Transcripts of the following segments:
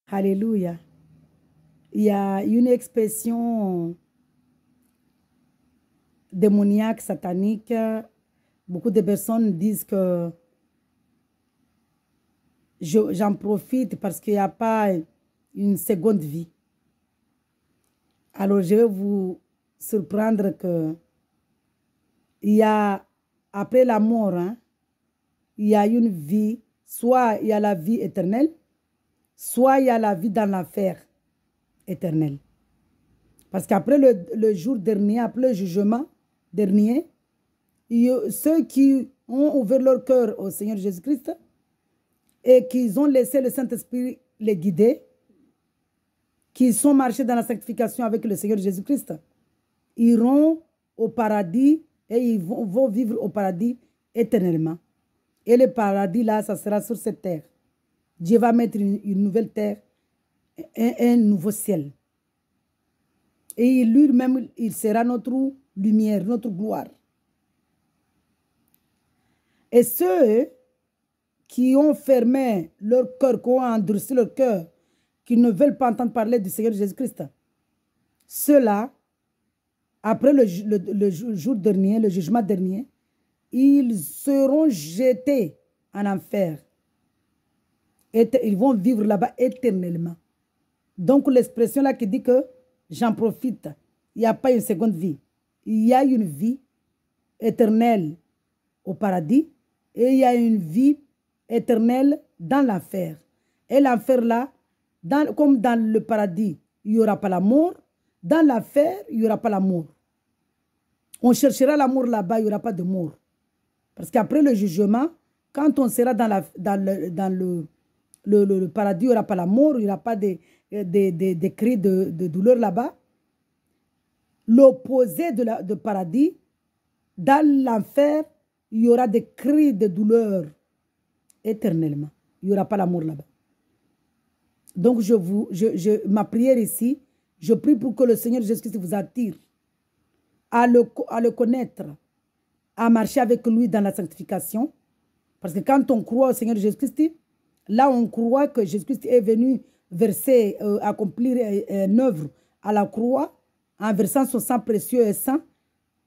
Alléluia. Il y a une expression démoniaque, satanique. Beaucoup de personnes disent que j'en profite parce qu'il n'y a pas une seconde vie. Alors, je vais vous surprendre que il y a, après la mort, hein, il y a une vie, soit il y a la vie éternelle, soit il y a la vie dans l'enfer éternel. Parce qu'après le jour dernier, après le jugement dernier, ceux qui ont ouvert leur cœur au Seigneur Jésus-Christ et qui ont laissé le Saint-Esprit les guider, qui sont marchés dans la sanctification avec le Seigneur Jésus-Christ, iront au paradis et ils vont vivre au paradis éternellement. Et le paradis, là, ça sera sur cette terre. Dieu va mettre une nouvelle terre, un nouveau ciel. Et lui-même, il sera notre lumière, notre gloire. Et ceux qui ont fermé leur cœur, qui ont endurci leur cœur, qui ne veulent pas entendre parler du Seigneur Jésus-Christ, ceux-là, après le jour dernier, le jugement dernier, ils seront jetés en enfer. Et ils vont vivre là-bas éternellement. Donc l'expression là qui dit que j'en profite, il n'y a pas une seconde vie. Il y a une vie éternelle au paradis et il y a une vie éternelle dans l'enfer. Et l'enfer là, comme dans le paradis, il n'y aura pas la mort. Dans l'enfer, il n'y aura pas la mort. On cherchera l'amour là-bas, il n'y aura pas de mort. Parce qu'après le jugement, quand on sera dans le paradis, il n'y aura pas la mort, il n'y aura pas des cris de douleur là-bas. L'opposé de paradis, dans l'enfer, il y aura des cris de douleur éternellement. Il n'y aura pas l'amour là-bas. Donc, ma prière ici, je prie pour que le Seigneur Jésus-Christ vous attire à le connaître, à marcher avec lui dans la sanctification. Parce que quand on croit au Seigneur Jésus-Christ, là on croit que Jésus-Christ est venu verser, accomplir une œuvre à la croix en versant son sang précieux et saint.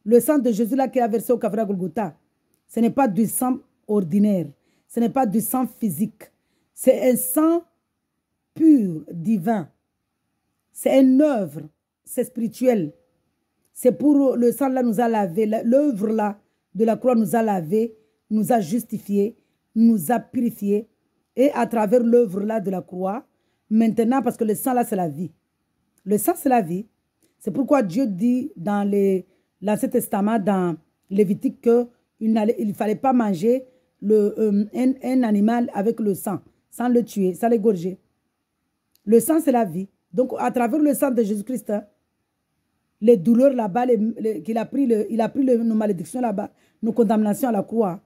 Le sang de Jésus là qui a versé au Calvaire Golgotha, ce n'est pas du sang ordinaire, ce n'est pas du sang physique, c'est un sang pur, divin. C'est une œuvre, c'est spirituel. C'est pour le sang là nous a lavé, l'œuvre là de la croix nous a lavé, nous a justifié, nous a purifié. Et à travers l'œuvre là de la croix, maintenant, parce que le sang là c'est la vie. Le sang c'est la vie. C'est pourquoi Dieu dit dans l'Ancien Testament, dans Lévitique, qu'il ne fallait pas manger un animal avec le sang, sans le tuer, sans l'égorger. Le sang c'est la vie. Donc à travers le sang de Jésus-Christ, les douleurs là-bas, il a pris nos malédictions là-bas, nos condamnations à la croix.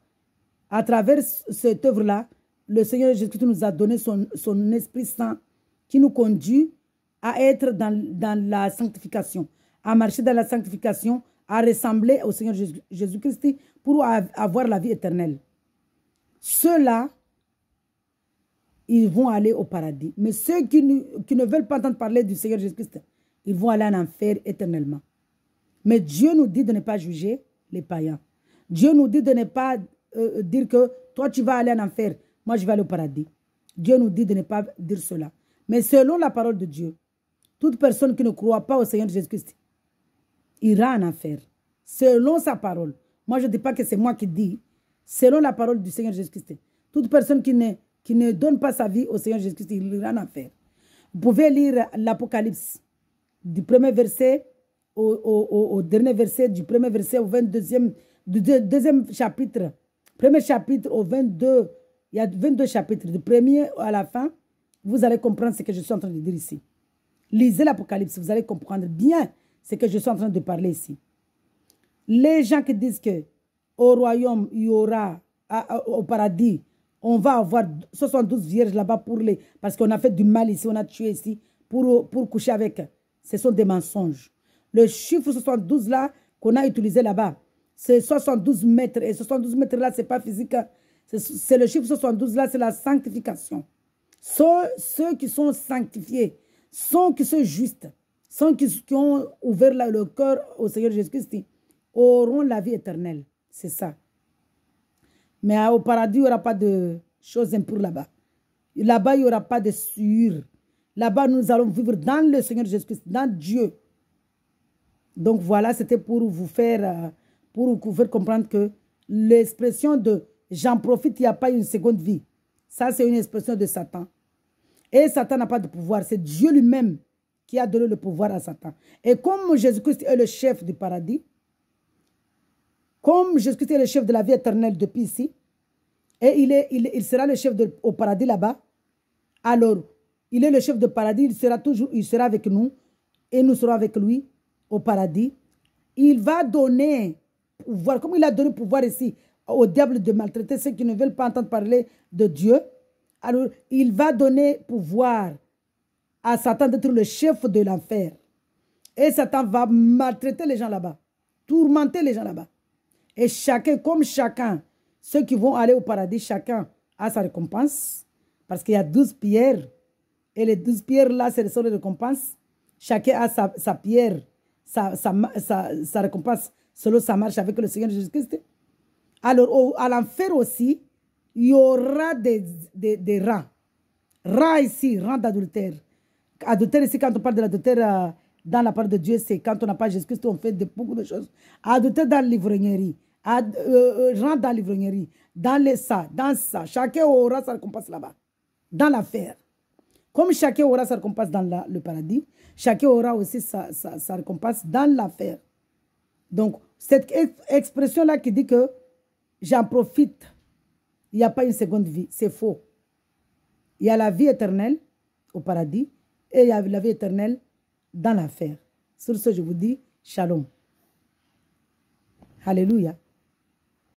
À travers cette œuvre-là, le Seigneur Jésus-Christ nous a donné son Esprit Saint qui nous conduit à être dans la sanctification, à marcher dans la sanctification, à ressembler au Seigneur Jésus-Christ pour avoir la vie éternelle. Ceux-là, ils vont aller au paradis. Mais ceux qui ne veulent pas entendre parler du Seigneur Jésus-Christ, ils vont aller en enfer éternellement. Mais Dieu nous dit de ne pas juger les païens. Dieu nous dit de ne pas dire que toi tu vas aller en enfer, moi je vais aller au paradis. Dieu nous dit de ne pas dire cela. Mais selon la parole de Dieu, toute personne qui ne croit pas au Seigneur Jésus-Christ ira en enfer. Selon sa parole. Moi je ne dis pas que c'est moi qui dis. Selon la parole du Seigneur Jésus-Christ. Toute personne qui ne donne pas sa vie au Seigneur Jésus-Christ, il ira en enfer. Vous pouvez lire l'Apocalypse du premier verset au dernier verset, du premier verset au 22e, du deuxième chapitre, premier chapitre au 22, il y a 22 chapitres, du premier à la fin, vous allez comprendre ce que je suis en train de dire ici. Lisez l'Apocalypse, vous allez comprendre bien ce que je suis en train de parler ici. Les gens qui disent que au royaume, il y aura, au paradis, on va avoir 72 vierges là-bas parce qu'on a fait du mal ici, on a tué ici pour coucher avec. Ce sont des mensonges. Le chiffre 72 là qu'on a utilisé là-bas, c'est 72 mètres. Et 72 mètres là, ce n'est pas physique. C'est le chiffre 72 là, c'est la sanctification. Ceux qui sont sanctifiés, ceux qui sont justes, ceux qui ont ouvert le cœur au Seigneur Jésus-Christ auront la vie éternelle. C'est ça. Mais au paradis, il n'y aura pas de choses impures là-bas. Là-bas, il n'y aura pas de sueur. Là-bas, nous allons vivre dans le Seigneur Jésus-Christ, dans Dieu. Donc voilà, c'était pour vous faire comprendre que l'expression de j'en profite, il n'y a pas une seconde vie. Ça, c'est une expression de Satan. Et Satan n'a pas de pouvoir. C'est Dieu lui-même qui a donné le pouvoir à Satan. Et comme Jésus-Christ est le chef du paradis, comme Jésus-Christ est le chef de la vie éternelle depuis ici, et il sera le chef au paradis là-bas, alors il est le chef du paradis, il sera avec nous, et nous serons avec lui au paradis. Il va donner pouvoir, comme il a donné pouvoir ici au diable de maltraiter ceux qui ne veulent pas entendre parler de Dieu. Alors, il va donner pouvoir à Satan d'être le chef de l'enfer. Et Satan va maltraiter les gens là-bas, tourmenter les gens là-bas. Et chacun, ceux qui vont aller au paradis, chacun a sa récompense. Parce qu'il y a 12 pierres. Et les 12 pierres là, ce sont les récompenses. Chacun a sa pierre, sa récompense selon sa marche avec le Seigneur Jésus-Christ. Alors, à l'enfer aussi, il y aura des rangs. Rangs ici, rangs d'adultère. Adultère ici, quand on parle de l'adultère dans la parole de Dieu, c'est quand on n'a pas Jésus-Christ, on fait beaucoup de choses. Adultère dans l'ivrognerie, rang dans l'ivrognerie, dans ça. Chacun aura sa récompense là-bas, dans l'affaire. Comme chacun aura sa récompense dans le paradis, chacun aura aussi sa récompense dans l'affaire. Donc, cette expression-là qui dit que j'en profite, il n'y a pas une seconde vie, c'est faux. Il y a la vie éternelle au paradis et il y a la vie éternelle dans l'enfer. Sur ce, je vous dis shalom. Alléluia.